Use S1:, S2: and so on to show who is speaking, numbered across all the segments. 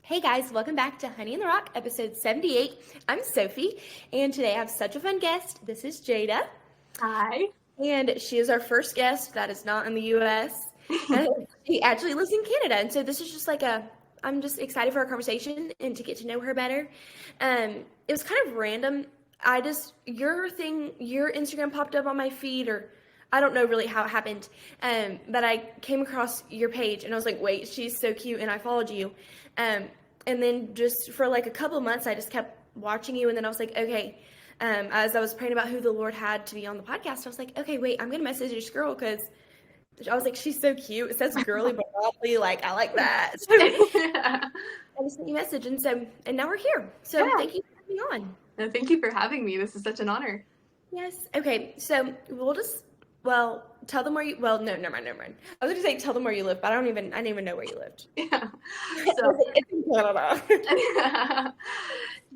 S1: Hey guys, welcome back to Honey in the Rock, episode 78. I'm Sophie, and today I have such a fun guest. This is Jaida,
S2: Hi.
S1: and she is our first guest that is not in the US. And she actually lives in Canada, and so this is just I'm just excited for our conversation and to get to know her better. It was kind of random. Your Instagram popped up on my feed, or I don't know really how it happened, but I came across your page, and I was like, wait, she's so cute, and I followed you. Um, and then just for like a couple of months, I just kept watching you. And then I was like, okay, as I was praying about who the Lord had to be on the podcast, I was like, okay, wait, I'm going to message this girl because I was like, she's so cute. It says girly but godly. Like, I like that. So
S2: Yeah.
S1: I just sent you a message. And now we're here. So
S2: Yeah.
S1: thank you for having me on.
S2: Thank you for having me. This is such an honor.
S1: Yes. Okay. So tell them where you, well, no, never mind. I was going to say tell them where you live, but I didn't even know where you lived.
S2: Yeah.
S1: So it's in Canada.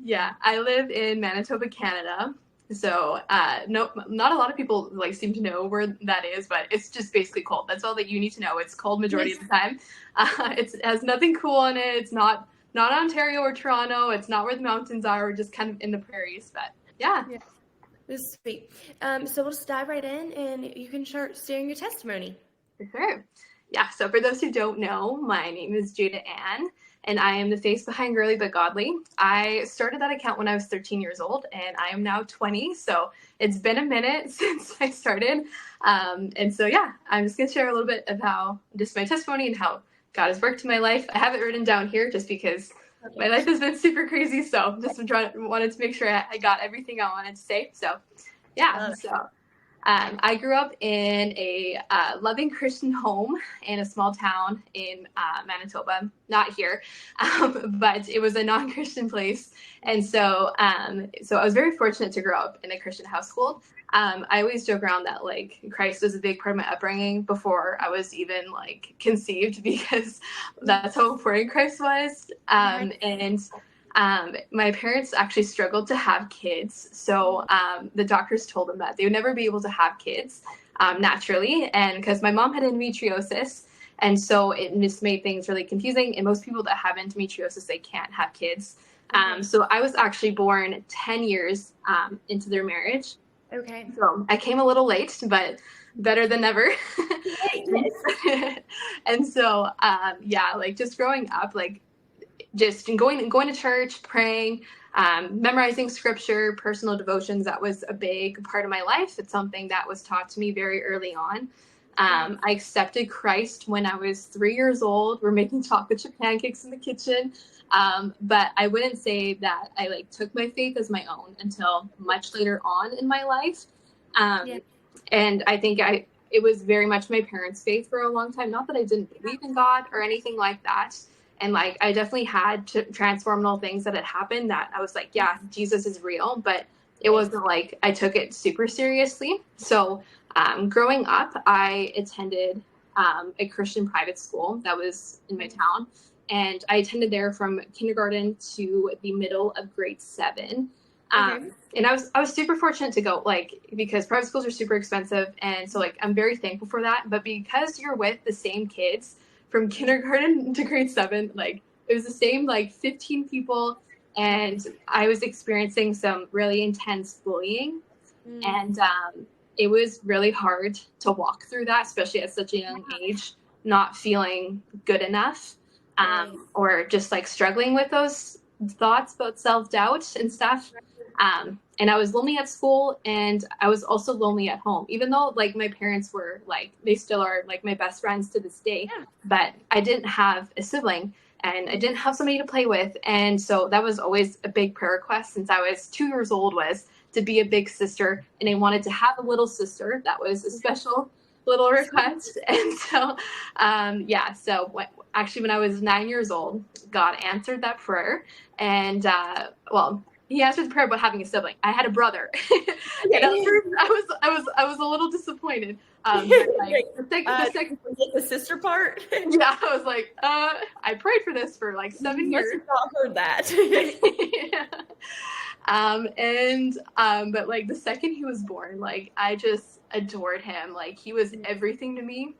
S2: Yeah, I live in Manitoba, Canada. So, no, not a lot of people seem to know where that is, but it's just basically cold. That's all that you need to know. It's cold majority of the time. It has nothing cool on it. It's not Ontario or Toronto. It's not where the mountains are. We're just kind of in the prairies, but yeah.
S1: This is sweet. So we'll just dive right in, and you can start sharing your testimony.
S2: For sure. Yeah, so for those who don't know, my name is Jaida Anne, and I am the face behind Girly But Godly. I started that account when I was 13 years old, and I am now 20, so it's been a minute since I started. And so, yeah, I'm just going to share a little bit of just my testimony and how God has worked in my life. I have it written down here just because my life has been super crazy, so just wanted to make sure I got everything I wanted to say. So, yeah, I grew up in a loving Christian home in a small town in Manitoba, not here, but it was a non-Christian place. And so I was very fortunate to grow up in a Christian household. I always joke around that Christ was a big part of my upbringing before I was even conceived, because that's how important Christ was. My parents actually struggled to have kids. So the doctors told them that they would never be able to have kids naturally. And because my mom had endometriosis, and so it just made things really confusing. And most people that have endometriosis, they can't have kids. So I was actually born 10 years into their marriage.
S1: Okay.
S2: So I came a little late, but better than never. And so, just growing up, just going to church, praying, memorizing scripture, personal devotions, that was a big part of my life. It's something that was taught to me very early on. I accepted Christ when I was 3 years old. We're making chocolate chip pancakes in the kitchen. But I wouldn't say that I took my faith as my own until much later on in my life. And I think it was very much my parents' faith for a long time. Not that I didn't believe in God or anything like that. And I definitely had transformational things that had happened that I was like, yeah, Jesus is real. But it wasn't I took it super seriously. So growing up, I attended a Christian private school that was in my town. And I attended there from kindergarten to the middle of grade 7. And I was super fortunate to go, because private schools are super expensive. And so I'm very thankful for that. But because you're with the same kids from kindergarten to grade 7, it was the same 15 people, and I was experiencing some really intense bullying. And it was really hard to walk through that, especially at such a young age, not feeling good enough, or just struggling with those thoughts about self-doubt and stuff. And I was lonely at school, and I was also lonely at home, even though my parents were they still are my best friends to this day. But I didn't have a sibling, and I didn't have somebody to play with. And so that was always a big prayer request since I was 2 years old, was to be a big sister. And I wanted to have a little sister. That was a special little request. And so, actually when I was 9 years old, God answered that prayer. And, he answered the prayer about having a sibling. I had a brother. And at first I was a little disappointed.
S1: The sister part?
S2: Yeah, I was like, I prayed for this for 7 years.
S1: You must have not heard that.
S2: But the second he was born, I just adored him. He was everything to me.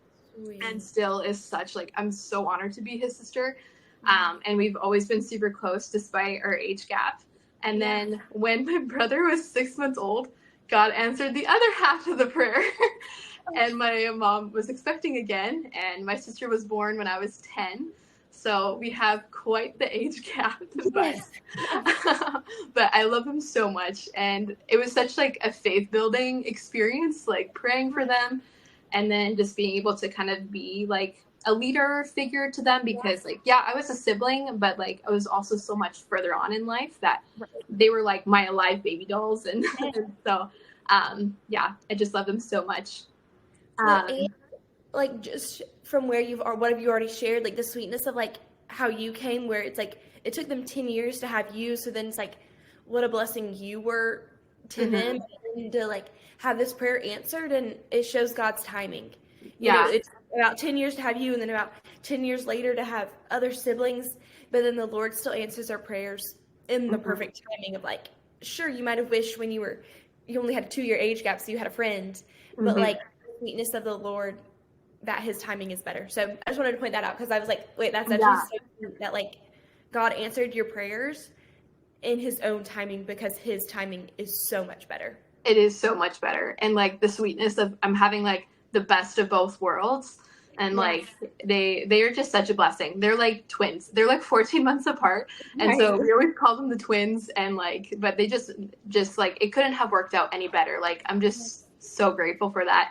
S2: Sweet. And still is such I'm so honored to be his sister. And we've always been super close despite our age gap. And then when my brother was 6 months old, God answered the other half of the prayer. And my mom was expecting again, and my sister was born when I was 10. So we have quite the age gap, but but I love them so much, and it was such like a faith building experience, like praying for them, and then just being able to kind of be like a leader figure to them, because like I was a sibling, but like I was also so much further on in life that they were like my alive baby dolls, and, and so I just love them so much.
S1: And like just from where you've or what have you already shared, like the sweetness of like how you came, where it's like it took them 10 years to have you, so then it's like what a blessing you were to them, and to like have this prayer answered, and it shows God's timing. You know, it's about 10 years to have you, and then about 10 years later to have other siblings, but then the Lord still answers our prayers in the perfect timing of like, sure, you might have wished when you only had a 2-year age gap, so you had a friend, but like the sweetness of the Lord, that his timing is better. So I just wanted to point that out, because I was like, wait, that's actually so sweet that like God answered your prayers in his own timing, because his timing is so much better.
S2: It is so much better. And like the sweetness of I'm having like the best of both worlds. And like they are just such a blessing. They're like twins. They're like 14 months apart. And so we always call them the twins, and like, but they just like, it couldn't have worked out any better. Like I'm just so grateful for that.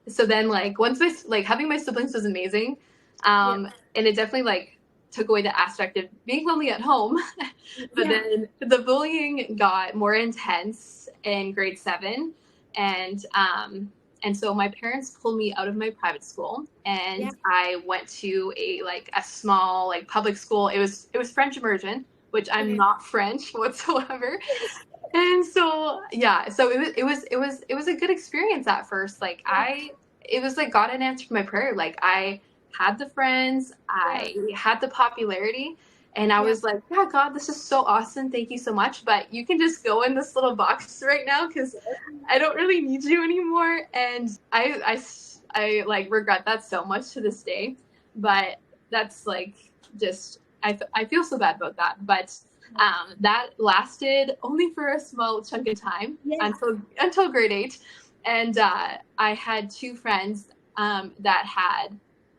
S2: So then like once having my siblings was amazing. And it definitely like took away the aspect of being lonely at home. But then the bullying got more intense in grade 7, and so my parents pulled me out of my private school, and I went to a small like public school. It was French immersion, which I'm not French whatsoever. And so so it was a good experience at first. Like it was like God had answered my prayer. Like I had the friends, I had the popularity, and I was like, yeah, God, this is so awesome. Thank you so much. But you can just go in this little box right now, because I don't really need you anymore. And I like regret that so much to this day. But that's like just I feel so bad about that. But that lasted only for a small chunk of time until grade 8. And I had 2 friends that had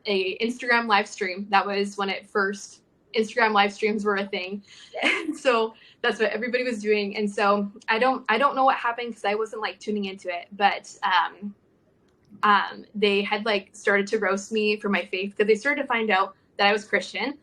S2: a Instagram live stream. That was when it first Instagram live streams were a thing. And so that's what everybody was doing. And so I don't know what happened, because I wasn't like tuning into it, but they had like started to roast me for my faith, because they started to find out that I was Christian.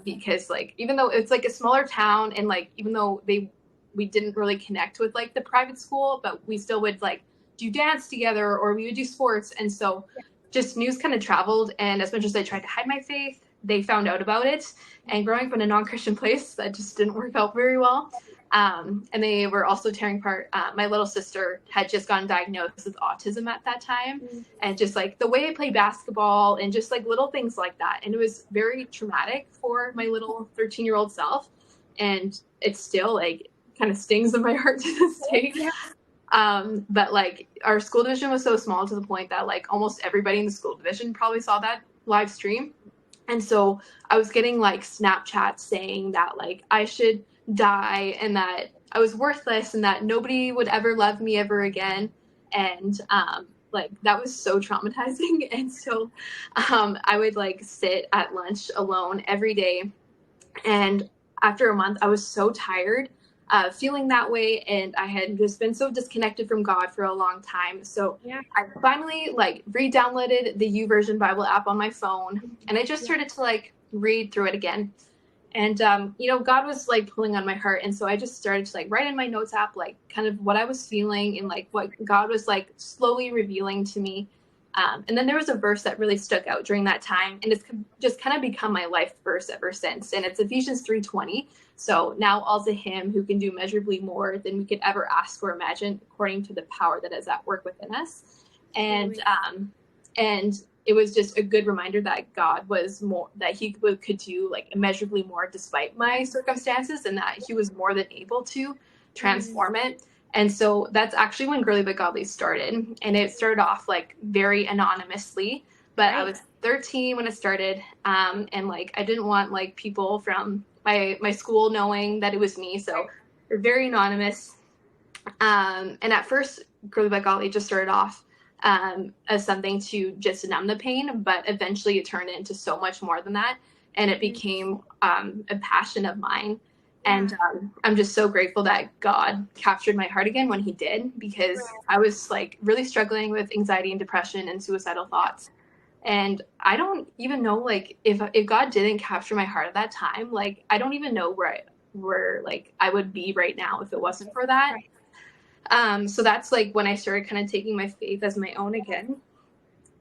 S2: Because like even though it's like a smaller town, and like even though we didn't really connect with like the private school, but we still would like do dance together, or we would do sports. And so just news kind of traveled, and as much as I tried to hide my faith, they found out about it. And growing up in a non-Christian place, that just didn't work out very well. And they were also tearing apart. My little sister had just gotten diagnosed with autism at that time. And just like the way I play basketball, and just like little things like that. And it was very traumatic for my little 13-year-old self. And it still like kind of stings in my heart to this day. But like our school division was so small, to the point that like almost everybody in the school division probably saw that live stream. And so I was getting like Snapchats saying that like I should die, and that I was worthless, and that nobody would ever love me ever again. And like that was so traumatizing. And so I would like sit at lunch alone every day, and after a month I was so tired feeling that way, and I had just been so disconnected from God for a long time. So I finally like re-downloaded the YouVersion Bible app on my phone, and I just started to like read through it again. And God was like pulling on my heart, and so I just started to like write in my notes app like kind of what I was feeling, and like what God was like slowly revealing to me. And then there was a verse that really stuck out during that time, and it's just kind of become my life verse ever since. And it's Ephesians 3:20. So now all to him who can do measurably more than we could ever ask or imagine, according to the power that is at work within us. And it was just a good reminder that God was more, that he could do like immeasurably more despite my circumstances, and that he was more than able to transform it. And so that's actually when Girly But Godly started. And it started off like very anonymously. but I was 13 when it started. And like, I didn't want like people from my school knowing that it was me. So they're very anonymous. And at first, Girly But Golly just started off as something to just numb the pain, but eventually it turned into so much more than that. And it became a passion of mine. And I'm just so grateful that God captured my heart again when he did, because I was like really struggling with anxiety and depression and suicidal thoughts. And I don't even know, like, if God didn't capture my heart at that time, like, I don't even know where like I would be right now if it wasn't for that. So that's like when I started kind of taking my faith as my own again.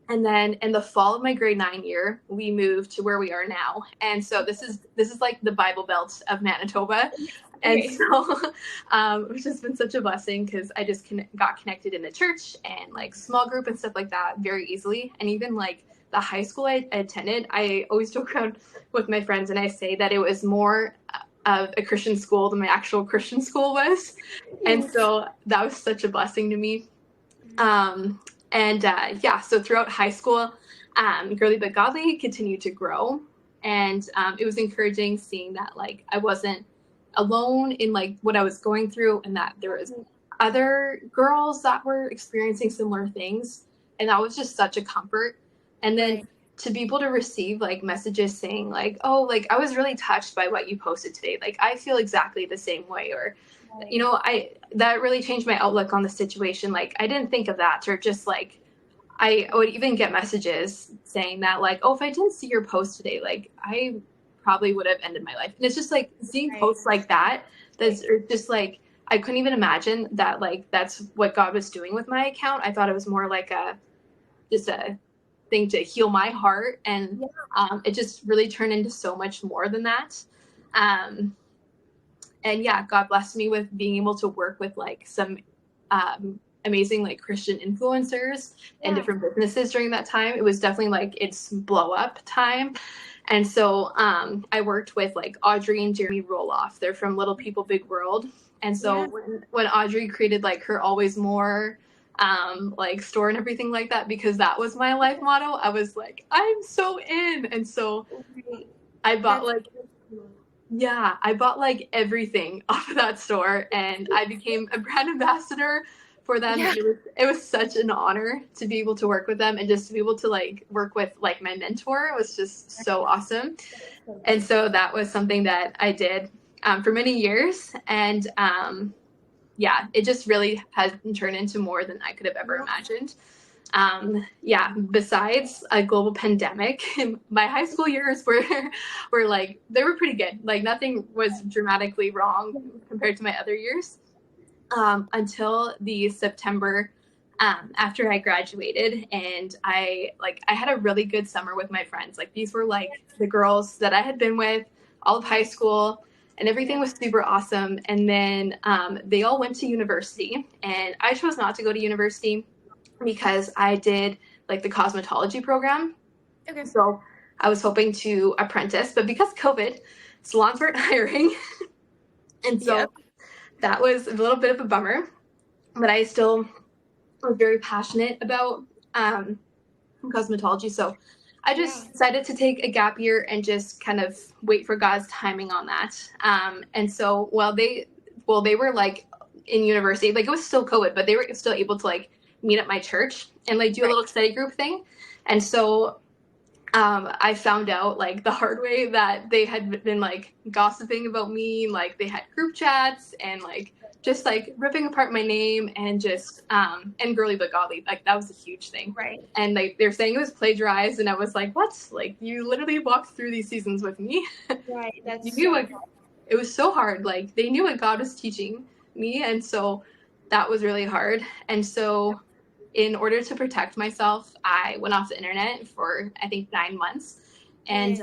S2: And then in the fall of my grade 9 year, we moved to where we are now. And so this is like the Bible Belt of Manitoba. And so, which has been such a blessing, because I just got connected in the church and like small group and stuff like that very easily. And even like the high school I attended, I always joke around with my friends and I say that it was more of a Christian school than my actual Christian school was. And so that was such a blessing to me. So throughout high school, Girly But Godly continued to grow. And it was encouraging seeing that like I wasn't alone in like what I was going through, and that there was other girls that were experiencing similar things. And that was just such a comfort. And then to be able to receive like messages saying like, oh, like I was really touched by what you posted today. Like I feel exactly the same way. Or, you know, that really changed my outlook on the situation. Like I didn't think of that. Or just like, I would even get messages saying that like, oh, if I didn't see your post today, like I probably would have ended my life. And it's just like seeing posts like that, that's just like, I couldn't even imagine that like that's what God was doing with my account. I thought it was more like just a thing to heal my heart. And it just really turned into so much more than that. And yeah, God blessed me with being able to work with like some amazing like Christian influencers and different businesses during that time. It was definitely like its blow up time. And so I worked with like Audrey and Jeremy Roloff. They're from Little People Big World. And so when Audrey created like her Always More like store and everything like that, because that was my life motto, I was like, I'm so in. And so I bought I bought like everything off of that store, and I became a brand ambassador for them. And it was such an honor to be able to work with them, and just to be able to like work with like my mentor. It was just so awesome. And so that was something that I did for many years. And it just really has turned into more than I could have ever imagined. Besides a global pandemic, my high school years were like, they were pretty good. Like nothing was dramatically wrong compared to my other years, until the September after I graduated. And I had a really good summer with my friends. Like these were like the girls that I had been with all of high school, and everything was super awesome. And then they all went to university, and I chose not to go to university because I did like the cosmetology program. Okay. So I was hoping to apprentice, but because COVID, salons weren't hiring. And so that was a little bit of a bummer, but I still was very passionate about cosmetology. So I just decided to take a gap year and just kind of wait for God's timing on that. And so while they were like in university, like it was still COVID, but they were still able to like meet at my church and like do a little study group thing. And so I found out like the hard way that they had been like gossiping about me. Like they had group chats and like just like ripping apart my name, and just and Girly But Godly, like that was a huge thing. Right. And like they're saying it was plagiarized, and I was like, what? Like you literally walked through these seasons with me. Right. That's you knew it was so hard. Like they knew what God was teaching me, and so that was really hard. And so in order to protect myself, I went off the internet for I think 9 months. And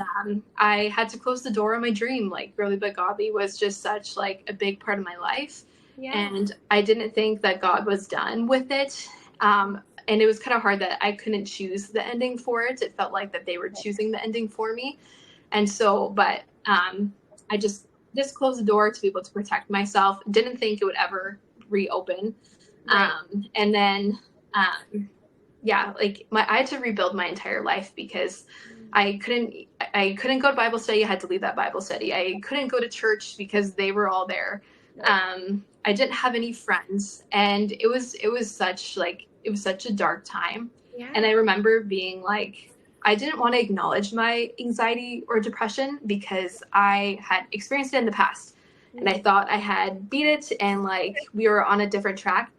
S2: I had to close the door on my dream. Like Girly But Godly was just such like a big part of my life. Yeah. And I didn't think that God was done with it. And it was kind of hard that I couldn't choose the ending for it. It felt like that they were choosing the ending for me. And so, but I just closed the door to be able to protect myself. Didn't think it would ever reopen. Right. And then yeah, like I had to rebuild my entire life because I couldn't go to Bible study. I had to leave that Bible study. I couldn't go to church because they were all there.
S1: Right.
S2: I didn't have any friends, and it was such a dark time. And I
S1: Yeah.
S2: remember being like, I didn't want to acknowledge my anxiety or depression because I had experienced it in the past, and I
S1: Mm.
S2: thought I had beat it, and like we were on a different track.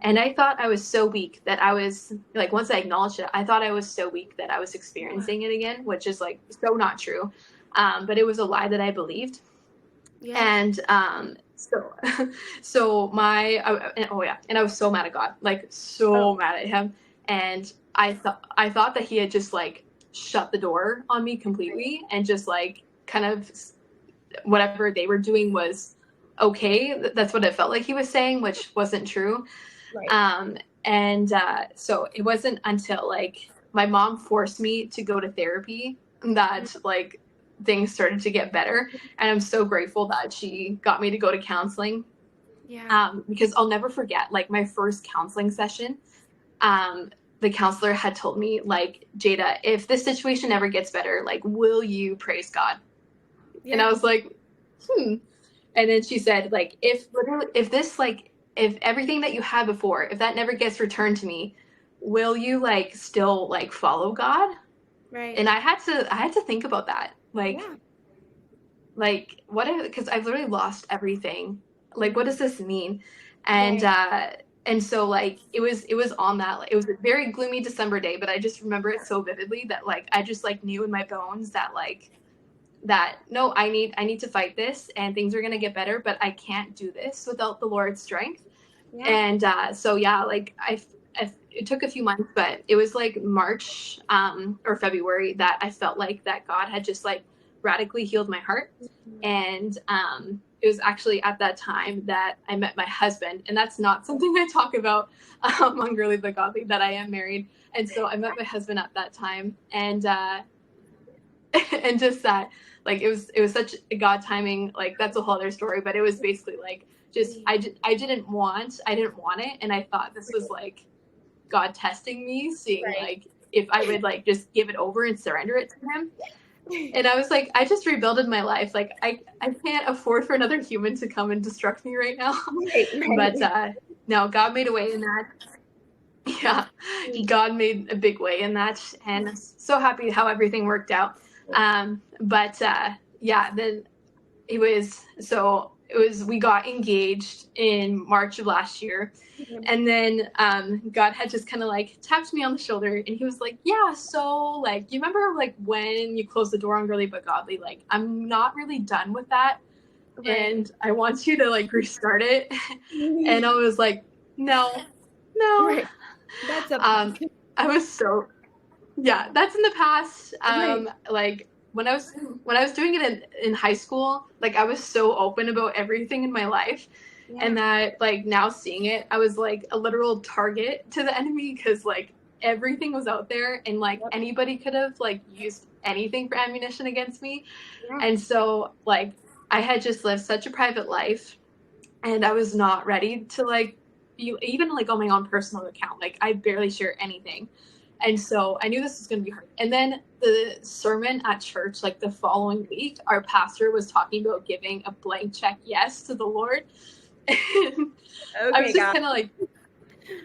S2: And I thought I was so weak that I was like, once I acknowledged it, I thought I was so weak that I was
S1: Yeah.
S2: experiencing it again, which is like so not true. But it was a lie that I believed.
S1: Yeah.
S2: And so oh yeah, and I was so mad at God, like
S1: Oh.
S2: so mad at him. And I thought that he had just like shut the door on me completely and just like kind of whatever they were doing was okay. That's what it felt like he was saying, which wasn't true.
S1: Right.
S2: Um, and so it wasn't until like my mom forced me to go to therapy that like things started to get better. And I'm so grateful that she got me to go to counseling.
S1: Yeah.
S2: Because I'll never forget like my first counseling session. Um, the counselor had told me like, Jada, if this situation ever gets better, like, will you praise God? And I
S1: Yeah.
S2: was like, hmm. And then she said, like, if everything that you had before, if that never gets returned to me, will you like still like follow God?
S1: Right.
S2: And I had to think about that.
S1: Yeah.
S2: Like what if, because I've literally lost everything. Like, what
S1: Mm.
S2: does this mean? And
S1: Right.
S2: and so like it was on that, like, it was a very gloomy December day, but I just remember it so vividly that like I just like knew in my bones that like that no, I need to fight this and things are going to get better, but I can't do this without the Lord's strength.
S1: Yeah.
S2: And so yeah, like it took a few months, but it was like March or February that I felt like that God had just like radically healed my heart.
S1: Mhm.
S2: And it was actually at that time that I met my husband, and that's not something I talk about on Girly But Godly, that I am married. And so I met my husband at that time, and and just that, like, it was such a God timing, like that's a whole other story, but it was basically like just I didn't want it, and I thought this was like God testing me, seeing
S1: Right.
S2: like if I would like just give it over and surrender it to him. And I was like, I just rebuilded my life. Like I can't afford for another human to come and destruct me right now.
S1: Right.
S2: But
S1: Right.
S2: no, God made a way in that. Yeah, God made a big way in that, and so happy how everything worked out. But yeah, then we got engaged in March of last year.
S1: Mhm.
S2: And then God had just kind of like tapped me on the shoulder, and he was like, yeah, so like, you remember like when you closed the door on Girly But Godly, like I'm not really done with that,
S1: Right.
S2: and I want you to like restart it. And I was like, no, no.
S1: Right. That's a
S2: um I was so, yeah, that's in the past.
S1: right.
S2: Like when I was doing it in high school, like I was so open about everything in my life. And
S1: Yeah.
S2: that like now seeing it, I was like a literal target to the enemy, because like everything was out there, and like
S1: Yep.
S2: anybody could have like used anything for ammunition against me.
S1: Yeah.
S2: And so like I had just lived such a private life, and I was not ready to like be even like on my own personal account. Like I barely share anything. And so I knew this was going to be hard. And then the sermon at church, like the following week, our pastor was talking about giving a blank check yes to the Lord. And I was
S1: Okay,
S2: just
S1: God.
S2: kind of like,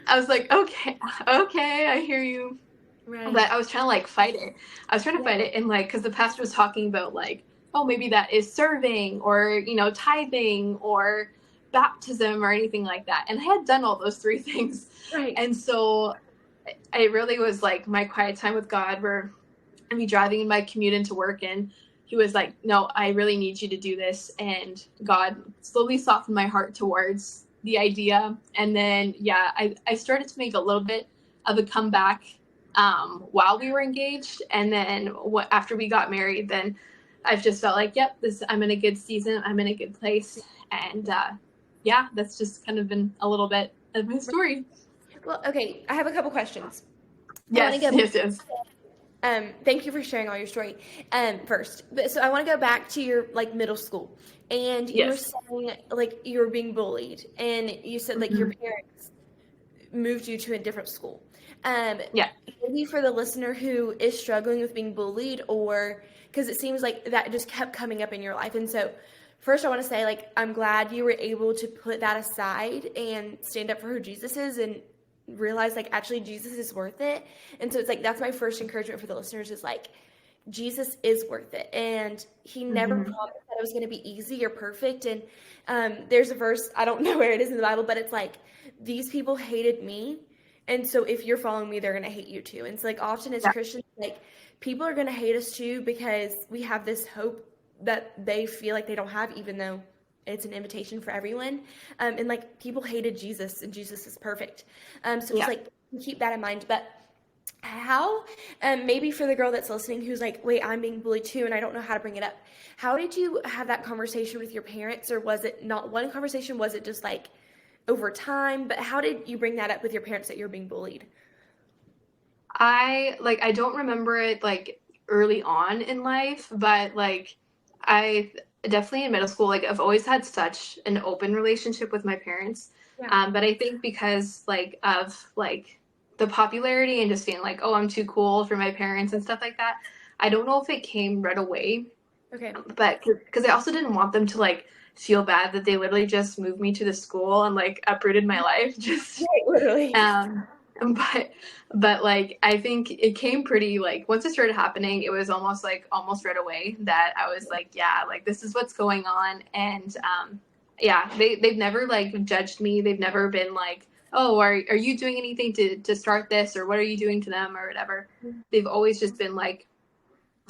S2: I was like, okay, okay, I hear you.
S1: Right.
S2: But I was trying to like fight it. I was trying to
S1: Yeah.
S2: fight it. And like, because the pastor was talking about like, oh, maybe that is serving, or, tithing, or baptism, or anything like that. And I had done all those three things.
S1: Right.
S2: And so it really was like my quiet time with God, where I'd be driving in my commute into work, and he was like, no, I really need you to do this. And God slowly softened my heart towards the idea. And then, yeah, I started to make a little bit of a comeback while we were engaged. And then after we got married, then I've just felt like, yep, I'm in a good season. I'm in a good place. And yeah, that's just kind of been a little bit of my story.
S1: Well, okay, I have a couple questions. I want to
S2: Yes,
S1: go.
S2: yes, yes.
S1: Thank you for sharing all your story. First, but so I want to go back to your like middle school, and you were
S2: Yes.
S1: saying like you were being bullied, and you said like your
S2: Mhm.
S1: parents moved you to a different school.
S2: Yeah.
S1: Maybe for the listener who is struggling with being bullied, or because it seems like that just kept coming up in your life. And so, first, I want to say, like, I'm glad you were able to put that aside and stand up for who Jesus is and realize, like, actually, Jesus is worth it. And so, it's like, that's my first encouragement for the listeners is like, Jesus is worth it. And he never
S2: Mm-hmm.
S1: promised that it was going to be easy or perfect. And there's a verse, I don't know where it is in the Bible, but it's like, these people hated me. And so if you're following me, they're going to hate you too. And so like often as
S2: Yeah.
S1: Christians, like people are going to hate us too because we have this hope that they feel like they don't have, even though it's an invitation for everyone. And like people hated Jesus and Jesus is perfect. So just
S2: Yeah.
S1: like keep that in mind. But how, maybe for the girl that's listening who's like, wait, I'm being bullied too, and I don't know how to bring it up. How did you have that conversation with your parents, or was it not one conversation? Was it just like over time? But how did you bring that up with your parents that you're being bullied?
S2: I don't remember it like early on in life, but like I definitely in middle school, like I've always had such an open relationship with my parents.
S1: Yeah.
S2: But I think because like of like the popularity and just feeling like, oh, I'm too cool for my parents and stuff like that. I don't know if it came right away,
S1: Okay.
S2: but because I also didn't want them to like feel bad that they literally just moved me to the school and like uprooted my life just
S1: Right, literally.
S2: um, but like I think it came pretty like once it started happening, it was almost right away that I was like, yeah, like this is what's going on. And yeah, they've never like judged me. They've never been like, oh, are you doing anything to start this, or what are you doing to them or whatever. They've always just been like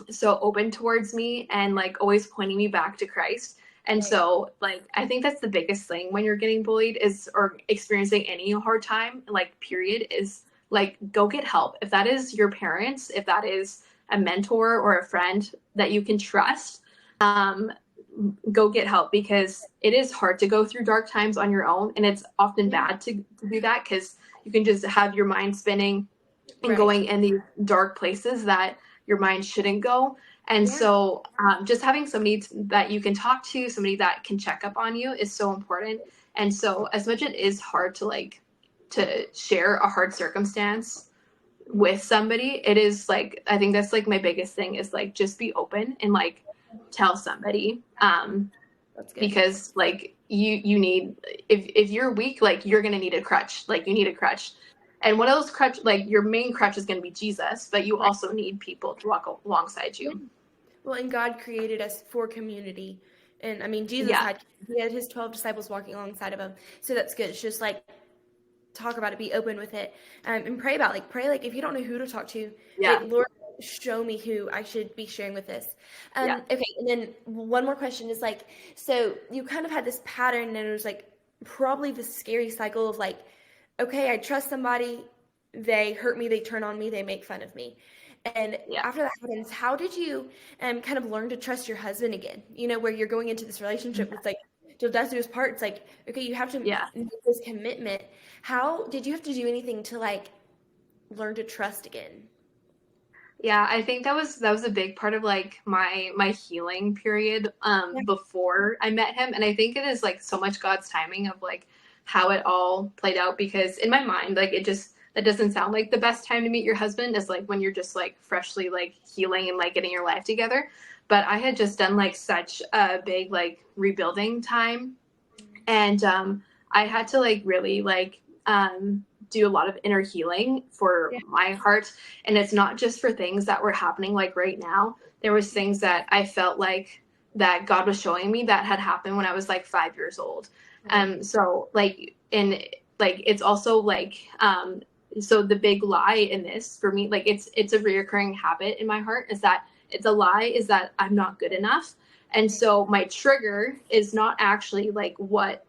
S2: so open towards me and like always pointing me back to Christ. And
S1: Right.
S2: so like I think that's the biggest thing when you're getting bullied is or experiencing any hard time, like period, is like go get help. If that is your parents, if that is a mentor or a friend that you can trust, um, go get help because it is hard to go through dark times on your own. And it's often
S1: Yeah.
S2: bad to do that because you can just have your mind spinning and
S1: Right.
S2: going in these dark places that your mind shouldn't go. And
S1: Yeah.
S2: so just having somebody that you can talk to, somebody that can check up on you is so important. And so as much it is hard to like to share a hard circumstance with somebody, it is like I think that's like my biggest thing is like just be open and like tell somebody
S1: That's good.
S2: because like you need if you're weak, like you're gonna need a crutch, like you need a crutch. And one of those crutch, like your main crutch is going to be Jesus, but you
S1: Right.
S2: also need people to walk alongside
S1: Yeah.
S2: you.
S1: Well, and God created us for community. And I mean, Jesus
S2: Yeah.
S1: had he had his 12 disciples walking alongside of him. So that's good. It's just like talk about it, be open with it, and pray like if you don't know who to talk to,
S2: Yeah.
S1: like Lord, show me who I should be sharing with this.
S2: Yeah.
S1: Okay, and then one more question is like, so you kind of had this pattern, and it was like probably the scary cycle of like, okay, I trust somebody, they hurt me, they turn on me, they make fun of me. And
S2: Yeah.
S1: after that happens, how did you kind of learn to trust your husband again? You know, where you're going into this relationship, it's like, till death do his part. It's like, okay, you have to
S2: Yeah.
S1: make this commitment. How did you have to do anything to like learn to trust again?
S2: Yeah, I think that was a big part of like my healing period
S1: Yeah.
S2: before I met him. And I think it is like so much God's timing of like how it all played out because in my mind, like it just that doesn't sound like the best time to meet your husband is like when you're just like freshly like healing and like getting your life together. But I had just done like such a big like rebuilding time and I had to like really like do a lot of inner healing for
S1: Yeah.
S2: my heart, and it's not just for things that were happening like right now. There was things that I felt like that God was showing me that had happened when I was like 5 years old.
S1: Right.
S2: So like in like it's also like so the big lie in this for me, like it's a reoccurring habit in my heart is that it's a lie is that I'm not good enough. And so my trigger is not actually like what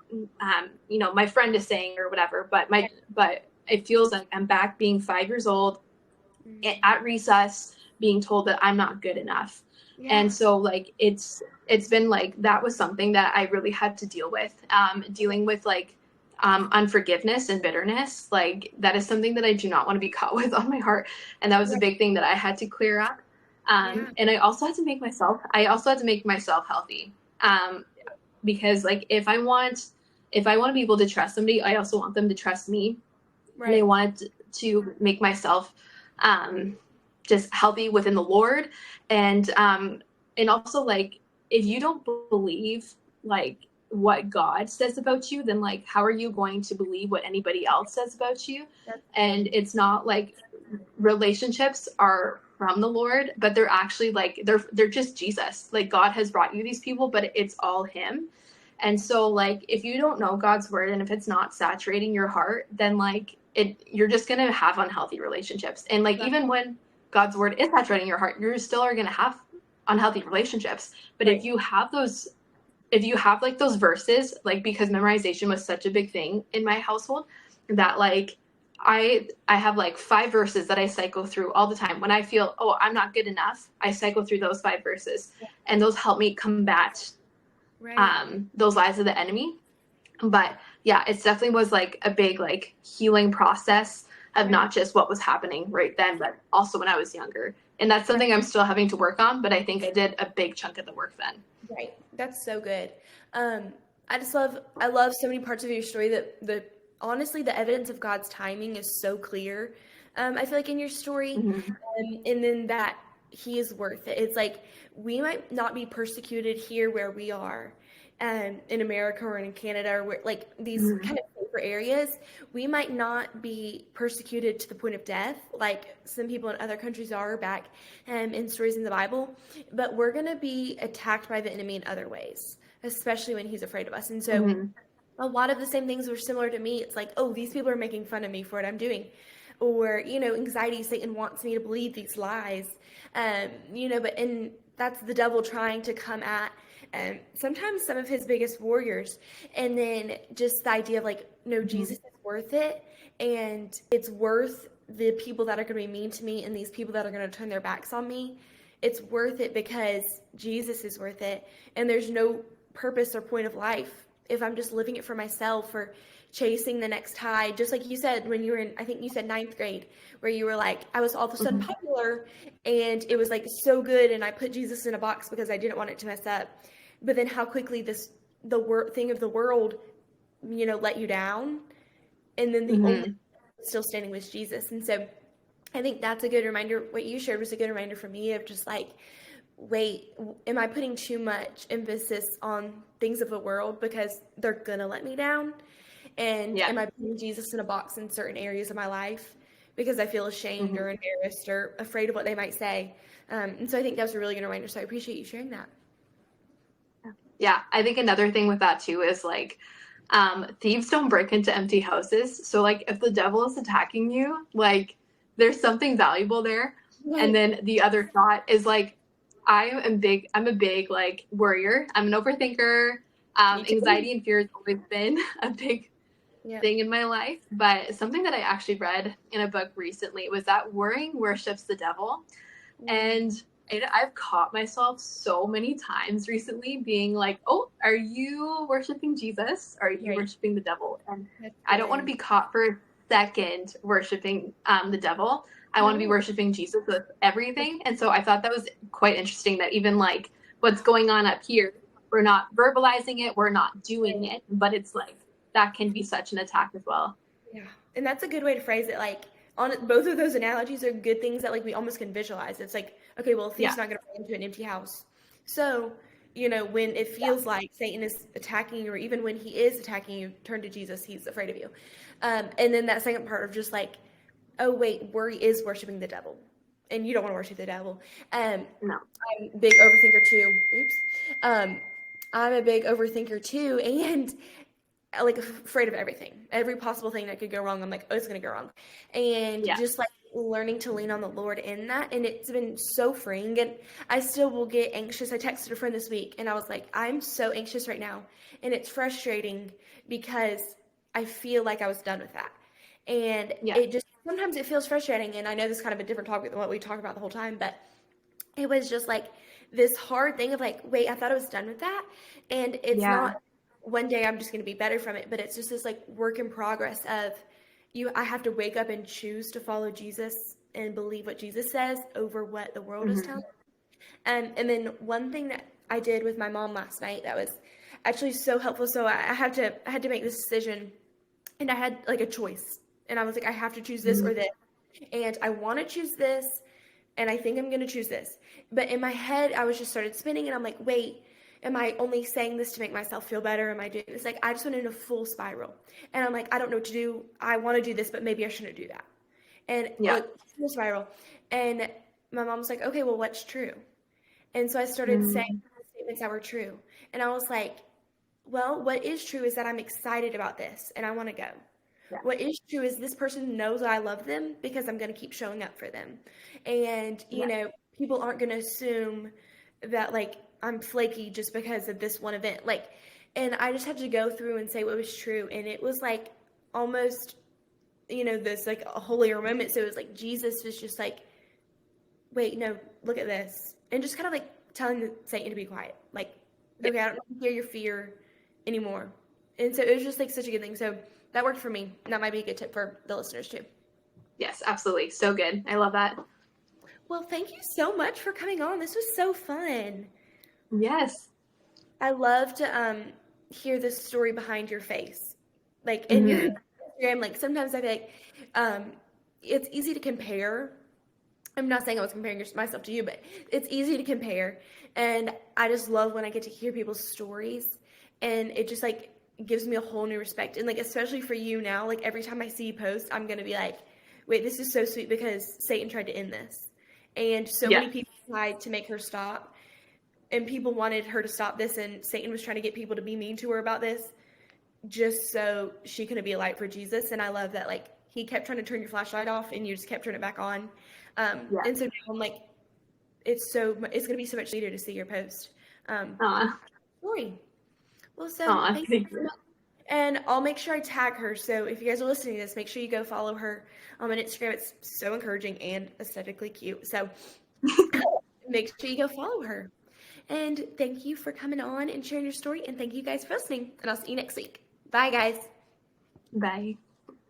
S2: my friend is saying or whatever, but it feels like I'm back being 5 years old
S1: Mm.
S2: at recess, being told that I'm not good enough. And
S1: Yeah.
S2: so like it's been like that was something that I really had to deal with, dealing with like unforgiveness and bitterness. Like that is something that I do not want to be caught with on my heart, and that was a
S1: Yeah.
S2: big thing that I had to clear up.
S1: Yeah.
S2: And I also had to make myself healthy. Because like if I want to be able to trust somebody, I also want them to trust me. And I
S1: Right.
S2: want to make myself just healthy within the Lord. And also, like, if you don't believe like what God says about you, then like how are you going to believe what anybody else says about you? And it's not like relationships are from the Lord, but they're actually like they're just Jesus. Like God has brought you these people, but it's all him. And so like if you don't know God's word and if it's not saturating your heart, then like you're just going to have unhealthy relationships. And like even when God's word is saturating your heart, you still are going to have unhealthy relationships. But if you have like those verses, like because memorization was such a big thing in my household that like I have like 5 verses that I cycle through all the time. When I feel, oh, I'm not good enough, I cycle through those 5 verses, and those help me combat those lies of the enemy. But yeah, it definitely was like a big like healing process of not just what was happening right then, but also when I was younger. And that's something I'm still having to work on, but I think I did a big chunk of the work then.
S1: Right. That's so good. I love so many parts of your story that honestly, the evidence of God's timing is so clear. I feel like in your story, and then that he is worth it. It's like we might not be persecuted here where we are, in America or in Canada or where, like these kind of safer areas. We might not be persecuted to the point of death, like some people in other countries are back in stories in the Bible, but we're going to be attacked by the enemy in other ways, especially when he's afraid of us. And so a lot of the same things were similar to me. It's like, oh, these people are making fun of me for what I'm doing. Or, anxiety, Satan wants me to believe these lies. And that's the devil trying to come at sometimes some of his biggest warriors. And then just the idea of like, no, Jesus is worth it. And it's worth the people that are going to be mean to me and these people that are going to turn their backs on me. It's worth it because Jesus is worth it. And there's no purpose or point of life if I'm just living it for myself or chasing the next high. Just like you said when you were in, I think you said 9th grade, where you were like, I was all of a sudden popular and it was like so good. And I put Jesus in a box because I didn't want it to mess up. But then how quickly the thing of the world, let you down. And then the only still standing was Jesus. And so I think that's a good reminder. What you shared was a good reminder for me of just like, wait, am I putting too much emphasis on things of the world because they're going to let me down? And am I putting Jesus in a box in certain areas of my life because I feel ashamed or embarrassed or afraid of what they might say? And so I think that was a really good reminder. So I appreciate you sharing that.
S2: Yeah, I think another thing with that too is like thieves don't break into empty houses. So like if the devil is attacking you, like there's something valuable there. Right. And then the other thought is like I'm a big like worrier. I'm an overthinker. Anxiety and fear has always been a big thing in my life. But something that I actually read in a book recently was that worrying worships the devil. And I've caught myself so many times recently being like, oh, are you worshiping Jesus? Or are you worshiping the devil? And I don't want to be caught for a second worshiping the devil. I want to be worshiping Jesus with everything. And so I thought that was quite interesting that even like what's going on up here, we're not verbalizing it, we're not doing it, but it's like that can be such an attack as well.
S1: Yeah. And that's a good way to phrase it. Like on both of those analogies are good things that like we almost can visualize. It's like, okay, well, a thief's not going to break into an empty house. So, when it feels like Satan is attacking you, or even when he is attacking you, turn to Jesus. He's afraid of you. And then that second part of just like, oh, wait, worry is worshiping the devil. And you don't want to worship the devil.
S2: No.
S1: I'm a big overthinker too. I'm a big overthinker too. And like afraid of everything, every possible thing that could go wrong. I'm like, oh, it's going to go wrong. And just like learning to lean on the Lord in that. And it's been so freeing. And I still will get anxious. I texted a friend this week and I was like, I'm so anxious right now. And it's frustrating because I feel like I was done with that. And it just, sometimes it feels frustrating. And I know this is kind of a different topic than what we talk about the whole time, but it was just like this hard thing of like, wait, I thought I was done with that. And it's not one day I'm just going to be better from it, but it's just this like work in progress of I have to wake up and choose to follow Jesus and believe what Jesus says over what the world is telling. And then one thing that I did with my mom last night that was actually so helpful. So I had to make this decision, and I had like a choice. And I was like, I have to choose this or this. And I want to choose this, and I think I'm going to choose this. But in my head, I was just started spinning, and I'm like, wait, am I only saying this to make myself feel better? Am I doing this? Like, I just went in a full spiral. And I'm like, I don't know what to do. I want to do this, but maybe I shouldn't do that. And
S2: Yeah.
S1: full spiral. And my mom was like, okay, well, what's true? And so I started saying
S2: Mm.
S1: statements that were true. And I was like, well, what is true is that I'm excited about this and I want to go.
S2: Yeah.
S1: What is true is this person knows I love them because I'm going to keep showing up for them. And,
S2: Yeah.
S1: people aren't going to assume that, like, I'm flaky just because of this one event. Like, and I just had to go through and say what was true. And it was like almost, this like a holier moment. So it was like Jesus was just like, wait, no, look at this. And just kind of like telling Satan to be quiet. Like, okay, I don't want to hear your fear anymore. And so it was just like such a good thing. So that worked for me. And that might be a good tip for the listeners too.
S2: Yes, absolutely. So good. I love that.
S1: Well, thank you so much for coming on. This was so fun.
S2: Yes.
S1: I love to hear the story behind your face. Like in your Instagram, like sometimes I feel like it's easy to compare. I'm not saying I was comparing myself to you, but it's easy to compare. And I just love when I get to hear people's stories, and it just like gives me a whole new respect. And like, especially for you now, like every time I see you post, I'm going to be like, wait, this is so sweet because Satan tried to end this. And so
S2: Yeah.
S1: many people tried to make her stop, and people wanted her to stop this, and Satan was trying to get people to be mean to her about this just so she couldn't be a light for Jesus. And I love that, like, he kept trying to turn your flashlight off and you just kept turning it back on.
S2: Yeah.
S1: And so now I'm like, it's going to be so much sweeter to see your post. Story. Well, so thank you
S2: Thank
S1: so
S2: you.
S1: much. And I'll make sure I tag her. So if you guys are listening to this, make sure you go follow her on Instagram. It's so encouraging and aesthetically cute. So make sure you go follow her. And thank you for coming on and sharing your story. And thank you guys for listening. And I'll see you next week. Bye, guys.
S2: Bye.